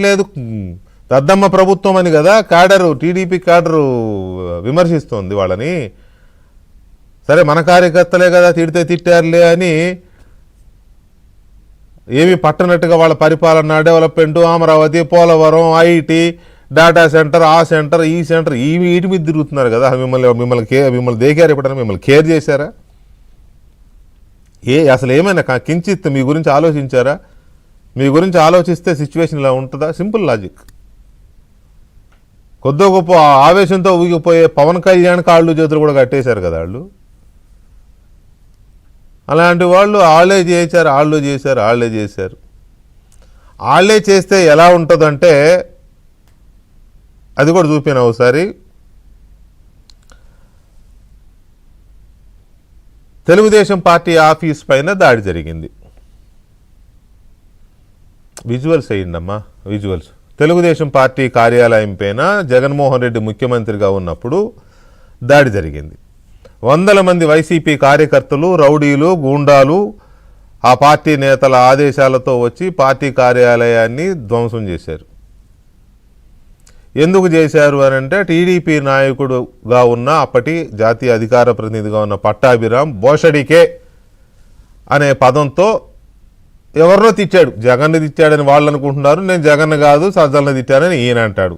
లేదు దద్దమ్మ ప్రభుత్వం అని కదా క్యాడరు టీడీపీ క్యాడరు విమర్శిస్తోంది వాళ్ళని. సరే మన కార్యకర్తలే కదా తిడితే తిట్టారులే అని ఏమి పట్టనట్టుగా వాళ్ళ పరిపాలన development Amaravati Polavaram IT data centre ఆ సెంటర్ ఈ సెంటర్ వీటి మీద తిరుగుతున్నారు కదా. మిమ్మల్ని దేకారు ఎప్పుడైనా? మిమ్మల్ని కేర్ చేశారా? అసలు ఏమైనా కించిత్ మీ గురించి ఆలోచించారా? మీ గురించి ఆలోచిస్తే సిచ్యువేషన్ ఇలా ఉంటుందా? Simple logic. కొద్ది గొప్ప ఆవేశంతో ఊగిపోయే పవన్ కళ్యాణ్ కాళ్ళు చేతులు కూడా కట్టేశారు కదా వాళ్ళు. అలాంటి వాళ్ళు వాళ్ళే చేశారు. వాళ్ళే చేస్తే ఎలా ఉంటుందంటే అది కూడా చూపిన ఒకసారి. తెలుగుదేశం పార్టీ ఆఫీస్ పైన దాడి జరిగింది. విజువల్స్ వేయండి అమ్మా, విజువల్స్. తెలుగుదేశం పార్టీ కార్యాలయం పైన జగన్మోహన్ రెడ్డి ముఖ్యమంత్రిగా ఉన్నప్పుడు దాడి జరిగింది. 100 మంది వైసీపీ కార్యకర్తలు, రౌడీలు, గూండాలు ఆ పార్టీ నేతల ఆదేశాలతో వచ్చి పార్టీ కార్యాలయాన్ని ధ్వంసం చేశారు. ఎందుకు చేశారు అని అంటే టీడీపీ నాయకుడుగా ఉన్న అప్పటి జాతీయ అధికార ప్రతినిధిగా ఉన్న పట్టాభిరామ్ బోషడికే అనే పదంతో ఎవరినో తిట్టాడు. జగన్ని తిట్టాడని వాళ్ళు అనుకుంటున్నారు. నేను జగన్ కాదు సజ్జల్ని తిట్టానని ఈయన అంటాడు.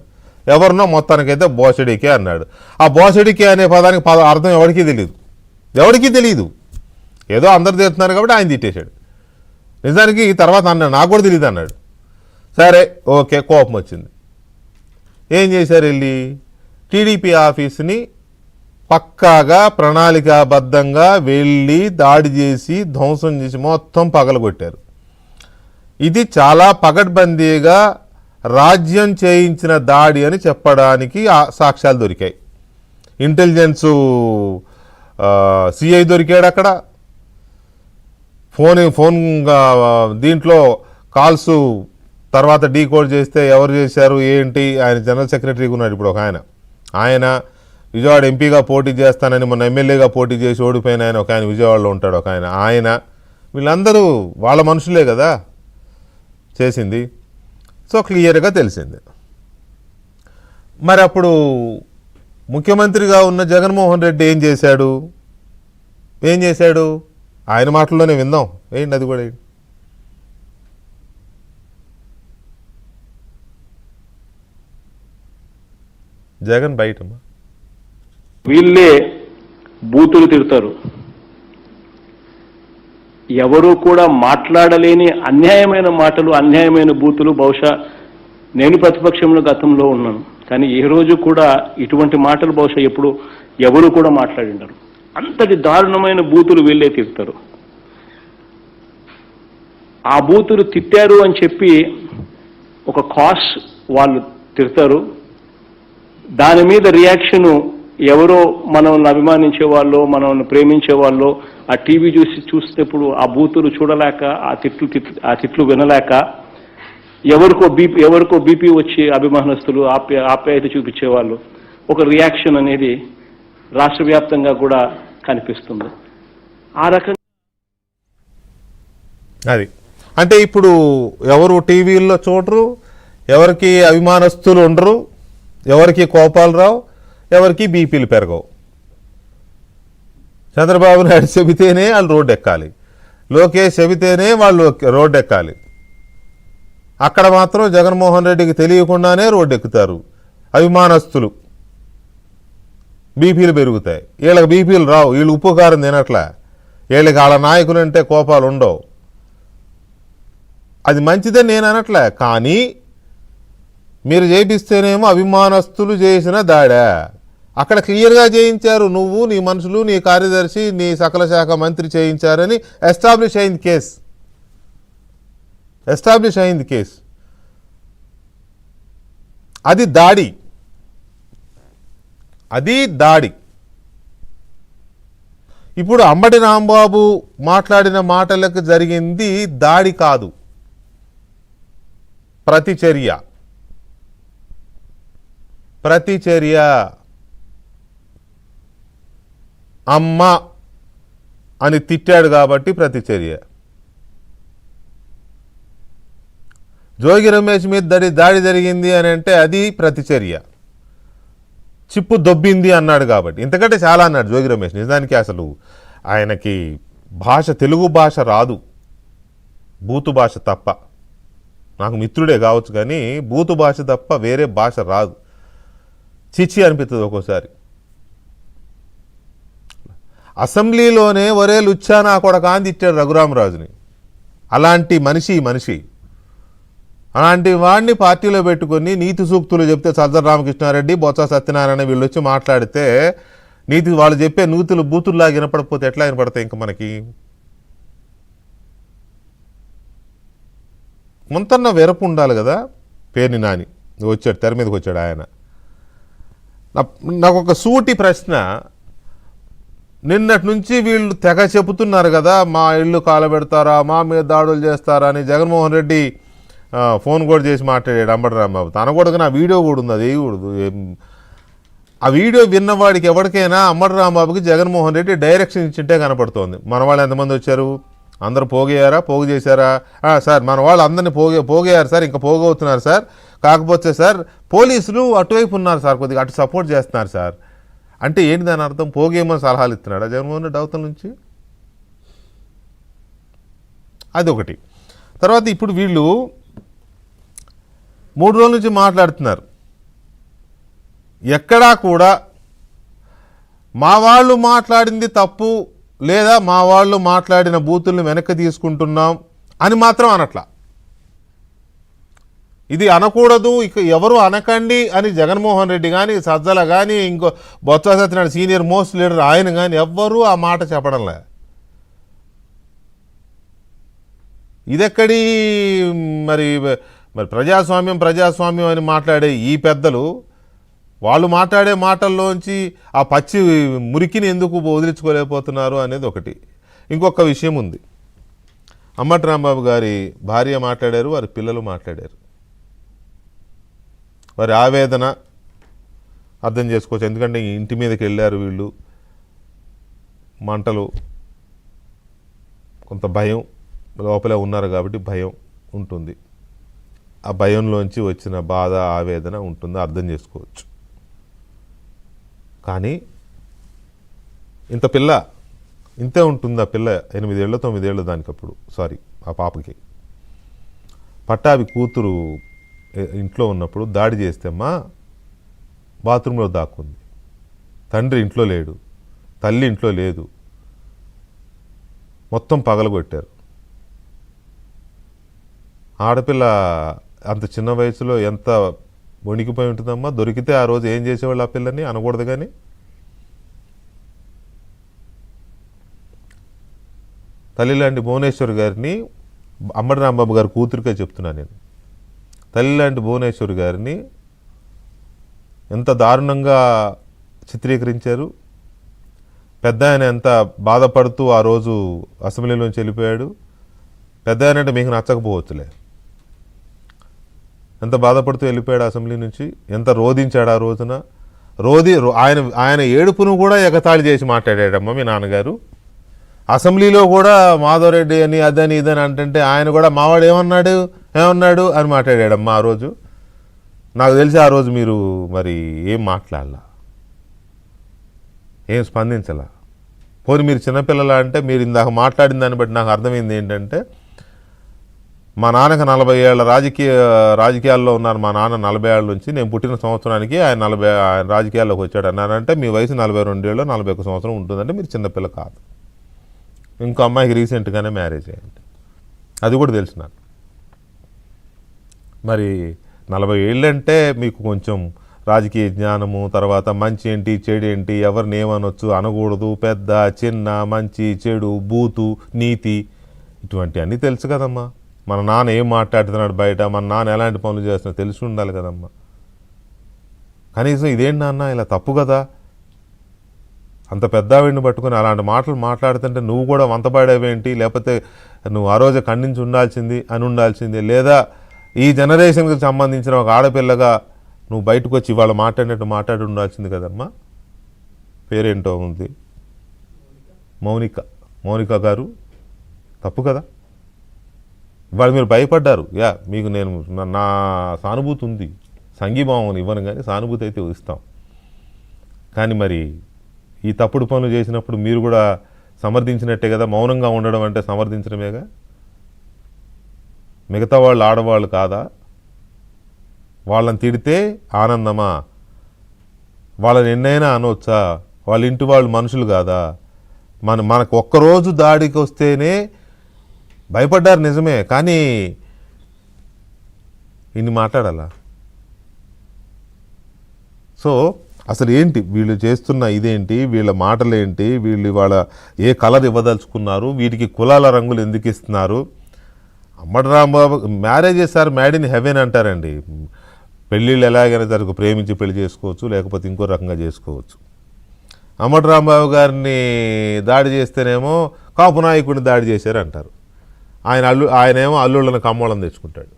ఎవరినో మొత్తానికైతే బోషడికే అన్నాడు. ఆ బోషడికే అనే పదానికి అర్థం ఎవరికీ తెలియదు. ఏదో అందరు తిడుతున్నారు కాబట్టి ఆయన తిట్టేశాడు. నిజానికి తర్వాత అన్నాడు నాకు కూడా తెలియదు అన్నాడు. సరే ఓకే, కోపం వచ్చింది. ఏం చేశారు? వెళ్ళి టీడీపీ ఆఫీస్ని పక్కాగా ప్రణాళికాబద్ధంగా వెళ్ళి దాడి చేసి ధ్వంసం చేసి మొత్తం పగలగొట్టారు. ఇది చాలా పగడ్బందీగా రాజ్యం చేయించిన దాడి అని చెప్పడానికి సాక్ష్యాలు దొరికాయి. ఇంటెలిజెన్సు సిఐ దొరికాడు అక్కడ. ఫోన్ దీంట్లో కాల్స్ తర్వాత డీకోడ్ చేస్తే ఎవరు చేశారు ఏంటి. ఆయన జనరల్ సెక్రటరీగా ఉన్నాడు ఇప్పుడు ఒక ఆయన విజయవాడ ఎంపీగా పోటీ చేస్తానని మొన్న ఎమ్మెల్యేగా పోటీ చేసి ఓడిపోయిన ఆయన ఒక ఆయన విజయవాడలో ఉంటాడు ఒక ఆయన. వీళ్ళందరూ వాళ్ళ మనుషులే కదా చేసింది. సో క్లియర్గా తెలిసింది. మరి అప్పుడు ముఖ్యమంత్రిగా ఉన్న జగన్మోహన్ రెడ్డి ఏం చేశాడు? ఆయన మాటల్లోనే విందాం. ఏంటి అది కూడా జగన్ బయటమ్మా. వీళ్ళే బూతులు తిడతారు. ఎవరూ కూడా మాట్లాడలేని అన్యాయమైన మాటలు, అన్యాయమైన బూతులు. బహుశా నేను ప్రతిపక్షంలో గతంలో ఉన్నాను, కానీ ఏ రోజు కూడా ఇటువంటి మాటలు బహుశా ఎవరు కూడా మాట్లాడిండరు. అంతటి దారుణమైన బూతులు వీళ్ళే తిడతారు. ఆ బూతులు తిట్టారు అని చెప్పి ఒక కాస్ వాళ్ళు తిడతారు. దాని మీద రియాక్షను ఎవరో మనల్ని అభిమానించే వాళ్ళు, మనల్ని ప్రేమించే వాళ్ళు ఆ టీవీ చూసేటప్పుడు ఆ బూతులు చూడలేక, ఆ తిట్లు వినలేక ఎవరికో బీపీ వచ్చి అభిమానస్తులు ఆప్యాయత చూపించేవాళ్ళు ఒక రియాక్షన్ అనేది రాష్ట్ర వ్యాప్తంగా కూడా కనిపిస్తుంది. ఆ రకంగా అది అంటే ఇప్పుడు ఎవరు టీవీల్లో చూడరు, ఎవరికి అభిమానస్తులు ఉండరు, ఎవరికి కోపాలు రావు, ఎవరికి బీపీలు పెరగవు. చంద్రబాబు నాయుడు చెబితేనే వాళ్ళు రోడ్డు ఎక్కాలి, లోకేష్ చెబితేనే వాళ్ళు రోడ్డు ఎక్కాలి. అక్కడ మాత్రం జగన్మోహన్ రెడ్డికి తెలియకుండానే రోడ్డు ఎక్కుతారు అభిమానస్తులు. బీపీలు పెరుగుతాయి. వీళ్ళకి బీపీలు రావు, వీళ్ళు ఉప్పు కారం తినట్లే, వీళ్ళకి వాళ్ళ నాయకులు అంటే కోపాలు ఉండవు. అది మంచిదని నేను అనట్లే, కానీ మీరు చేపిస్తేనేమో అభిమానస్తులు చేసిన దాడా. అక్కడ క్లియర్గా చేయించారు. నువ్వు, నీ మనుషులు, నీ కార్యదర్శి, నీ సకల శాఖ మంత్రి చేయించారని ఎస్టాబ్లిష్ అయింది కేసు. అది దాడి. ఇప్పుడు అంబటి రాంబాబు మాట్లాడిన మాటలకు జరిగింది దాడి కాదు, ప్రతిచర్య. అమ్మ అని తిట్టాడు కాబట్టి ప్రతిచర్య. జోగి రమేష్ మీద దాడి జరిగింది అని అంటే అది ప్రతిచర్య. చిప్పు దొబ్బింది అన్నాడు కాబట్టి, ఇంతకంటే చాలా అన్నాడు జోగి రమేష్. నిజానికి అసలు ఆయనకి తెలుగు భాష రాదు, బూతు భాష తప్ప. నాకు మిత్రుడే కావచ్చు కానీ బూతు భాష తప్ప వేరే భాష రాదు. చిచి అనిపిస్తుంది ఒక్కోసారి. అసెంబ్లీలోనే ఒరే లుచ్చా నా కొడకా అని తిట్టాడు రఘురామరాజుని. అలాంటి మనిషి అలాంటి వాడిని పార్టీలో పెట్టుకొని నీతి సూక్తులు చెప్తే సజ్జల రామకృష్ణారెడ్డి, బొత్స సత్యనారాయణ వీళ్ళు వచ్చి మాట్లాడితే వాళ్ళు చెప్పే నూతులు బూతుల్లాగా వినపడకపోతే ఎట్లా వినపడతాయి ఇంకా మనకి? ముంతన్న వెరపు ఉండాలి కదా. పేర్ని నాని వచ్చాడు, తెర మీదకి వచ్చాడు ఆయన. నాకు ఒక సూటి ప్రశ్న. నిన్నటి నుంచి వీళ్ళు తెగ చెబుతున్నారు కదా, మా ఇల్లు కాలబెడతారా, మా మీద దాడులు చేస్తారా అని. జగన్మోహన్ రెడ్డి ఫోన్ కూడా చేసి మాట్లాడాడు అంబటి రాంబాబు. తన కూడా నా వీడియో కూడా ఉంది, అది వేయకూడదు. ఆ వీడియో విన్నవాడికి ఎవరికైనా అంబటి రాంబాబుకి జగన్మోహన్ రెడ్డి డైరెక్షన్ ఇచ్చింటే కనపడుతోంది. మన వాళ్ళు ఎంతమంది వచ్చారు, అందరూ పోగు చేశారా సార్? మన వాళ్ళు అందరినీ పోగేయారు సార్, ఇంకా పోగవుతున్నారు సార్. కాకపోతే సార్ పోలీసులు అటువైపు ఉన్నారు సార్, కొద్దిగా అటు సపోర్ట్ చేస్తున్నారు సార్ అంటే ఏంటి దాని అర్థం? పోగేయమని సలహాలు ఇస్తున్నాడా జగన్మోహన్ రెడ్డి అవతల నుంచి? అదొకటి. తర్వాత ఇప్పుడు వీళ్ళు 3 రోజుల నుంచి మాట్లాడుతున్నారు. ఎక్కడా కూడా మా వాళ్ళు మాట్లాడింది తప్పు లేదా మా వాళ్ళు మాట్లాడిన బూతుల్ని వెనక్కి తీసుకుంటున్నాం అని మాత్రం అనట్లా. ఇది అనకూడదు, ఇక ఎవరు అనకండి అని జగన్మోహన్ రెడ్డి కానీ, సజ్జల కానీ, ఇంకో Botsa Satyanarayana senior most leader ఆయన కానీ ఎవ్వరూ ఆ మాట చెప్పడంలే. ఇదెక్కడి మరి ప్రజాస్వామ్యం అని మాట్లాడే ఈ పెద్దలు వాళ్ళు మాట్లాడే మాటల్లోంచి ఆ పచ్చి మురికిని ఎందుకు వదిలించుకోలేకపోతున్నారు అనేది ఒకటి. ఇంకొక విషయం ఉంది. అంబటి రాంబాబు గారి భార్య మాట్లాడారు, వారి పిల్లలు మాట్లాడారు. వారి ఆవేదన అర్థం చేసుకోవచ్చు. ఎందుకంటే ఇంటి మీదకి వెళ్ళారు వీళ్ళు, మంటలు, కొంత భయం లోపలే ఉన్నారు కాబట్టి భయం ఉంటుంది. ఆ భయంలోంచి వచ్చిన బాధ, ఆవేదన ఉంటుంది, అర్థం చేసుకోవచ్చు. కానీ ఇంతే ఉంటుంది ఆ పిల్ల. 8 ఏళ్ళు 9 ఏళ్ళు దానికప్పుడు, సారీ ఆ పాపకి. పట్టాభి కూతురు ఇంట్లో ఉన్నప్పుడు దాడి చేస్తే అమ్మా బాత్రూంలో దాక్కుంది. తండ్రి ఇంట్లో లేడు, తల్లి ఇంట్లో లేదు, మొత్తం పగలగొట్టారు. ఆడపిల్ల అంత చిన్న వయసులో ఎంత వణికిపోయి ఉంటుందమ్మా. దొరికితే ఆ రోజు ఏం చేసేవాళ్ళు ఆ పిల్లని అనకూడదు. కానీ తల్లి లాంటి భువనేశ్వర్ గారిని, అంబటి రాంబాబు గారి కూతురికే చెప్తున్నాను నేను, తల్లి లాంటి భువనేశ్వర్ గారిని ఎంత దారుణంగా చిత్రీకరించారు. పెద్ద ఆయన ఎంత బాధపడుతూ ఆ రోజు అసెంబ్లీలోంచి వెళ్ళిపోయాడు. పెద్ద ఆయన అంటే మీకు నచ్చకపోవచ్చులే, ఎంత బాధపడుతూ వెళ్ళిపోయాడు అసెంబ్లీ నుంచి, ఎంత రోధించాడు ఆ రోజున. ఆయన ఏడుపును కూడా ఎగతాళి చేసి మాట్లాడాడమ్మ మీ నాన్నగారు. అసెంబ్లీలో కూడా మాధవరెడ్డి అని అదని ఇదని అంటే ఆయన కూడా మావాడు ఏమన్నాడు అని మాట్లాడాడమ్మా ఆ రోజు. నాకు తెలిసి ఆ రోజు మీరు మరి ఏం మాట్లాడాల, ఏం స్పందించాల. పోనీ మీరు చిన్నపిల్లల అంటే మీరు ఇందాక మాట్లాడిన దాన్ని బట్టి నాకు అర్థమైంది ఏంటంటే, మా నాన్నకి 40 ఏళ్ళ రాజకీయాల్లో ఉన్నారు. మా నాన్న 40 ఏళ్ళ నుంచి, నేను పుట్టిన సంవత్సరానికి ఆయన రాజకీయాల్లోకి వచ్చాడు అన్నారంటే మీ వయసు 42 ఏళ్ళు 41 సంవత్సరం ఉంటుందంటే మీరు చిన్నపిల్ల కాదు. ఇంకో అమ్మాయికి రీసెంట్గానే మ్యారేజ్ అయ్యింది, అది కూడా తెలుసు నాకు. మరి 40 ఏళ్ళంటే మీకు కొంచెం రాజకీయ జ్ఞానము, తర్వాత మంచి ఏంటి చెడు ఏంటి, ఎవరిని ఏమనొచ్చు, అనకూడదు, పెద్ద చిన్న, మంచి చెడు, బూతు, నీతి, ఇటువంటి అన్నీ తెలుసు కదమ్మా. మన నాన్న ఏం మాట్లాడుతున్నాడు బయట, మన నాన్న ఎలాంటి పనులు చేస్తున్నాడు తెలిసి ఉండాలి కదమ్మా. కనీసం ఇదేంటి నాన్న ఇలా తప్పు కదా, అంత పెద్దవాడిని పట్టుకుని అలాంటి మాటలు మాట్లాడుతుంటే నువ్వు కూడా వంతపాడేవేంటి, లేకపోతే నువ్వు ఆ రోజే ఖండించి ఉండాల్సిందే, లేదా ఈ జనరేషన్కి సంబంధించిన ఒక ఆడపిల్లగా నువ్వు బయటకు వచ్చి ఇవాళ మాట్లాడినట్టు మాట్లాడి ఉండాల్సింది కదమ్మా. పేరేంటో ఉంది, మౌనిక గారు, తప్పు కదా. ఇవాళ మీరు భయపడ్డారు. మీకు నేను నా సానుభూతి ఉంది, సంఘీభావం ఇవ్వను కానీ సానుభూతి అయితే ఇస్తాం. కానీ మరి ఈ తప్పుడు పనులు చేసినప్పుడు మీరు కూడా సమర్థించినట్టే కదా. మౌనంగా ఉండడం అంటే సమర్థించడమేగా. మిగతా వాళ్ళు ఆడవాళ్ళు కాదా? వాళ్ళని తిడితే ఆనందమా? వాళ్ళని ఎన్నైనా అనవచ్చా? వాళ్ళ ఇంటి వాళ్ళు మనుషులు కాదా? మనకు ఒక్కరోజు దాడికి వస్తేనే భయపడ్డారు నిజమే, కానీ ఇన్ని మాట్లాడాలా? సో అసలు ఏంటి వీళ్ళు చేస్తున్న ఇదేంటి, వీళ్ళ మాటలేంటి, వీళ్ళు ఇవాళ ఏ కలర్ ఇవ్వదలుచుకున్నారు, వీటికి కులాల రంగులు ఎందుకు ఇస్తున్నారు? అమ్మటి Rambabu marriages are made in heaven అంటారండి. పెళ్ళిళ్ళు ఎలాగైనా జరుగు, ప్రేమించి పెళ్లి చేసుకోవచ్చు, లేకపోతే ఇంకో రకంగా చేసుకోవచ్చు. అమ్మటి రాంబాబు గారిని దాడి చేస్తేనేమో కాపు నాయకుడిని దాడి చేశారు అంటారు. ఆయనేమో అల్లుళ్ళని కమ్మోళ్ళని తెచ్చుకుంటాడు.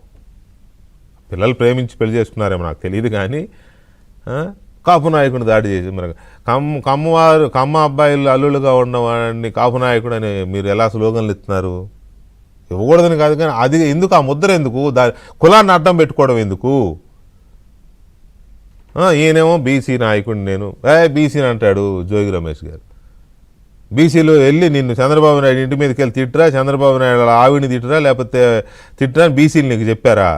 పిల్లలు ప్రేమించి పెళ్లి చేసుకున్నారేమో నాకు తెలియదు, కానీ కాపు నాయకుడిని దాడి చేసి మరి కమ్మ అబ్బాయిలు అల్లుళ్ళుగా ఉన్నవాడిని కాపు నాయకుడు అని మీరు ఎలా స్లోగన్లు ఇస్తున్నారు? ఇవ్వకూడదని కాదు, కానీ అది ఎందుకు, ఆ ముద్ర ఎందుకు, కులాన్ని అడ్డం పెట్టుకోవడం ఎందుకు? ఈయనేమో బీసీ నాయకుడిని నేను బీసీని అంటాడు జోగి రమేష్ గారు. బీసీలో వెళ్ళి నిన్ను చంద్రబాబు నాయుడు ఇంటి మీదకి వెళ్ళి తిట్టరా, చంద్రబాబు నాయుడు ఆవిడిని తిట్టరా, లేకపోతే తిట్టరా బీసీలు నీకు చెప్పారా?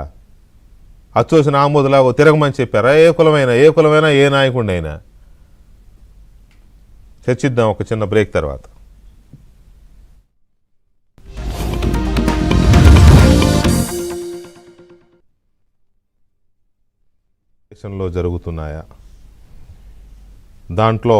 అచ్చోసిన ఆమోదులాగో తిరగమని చెప్పారా? ఏ కులమైనా ఏ నాయకుడినైనా. చర్చిద్దాం ఒక చిన్న బ్రేక్ తర్వాత. దేశంలో జరుగుతున్నాయా, దాంట్లో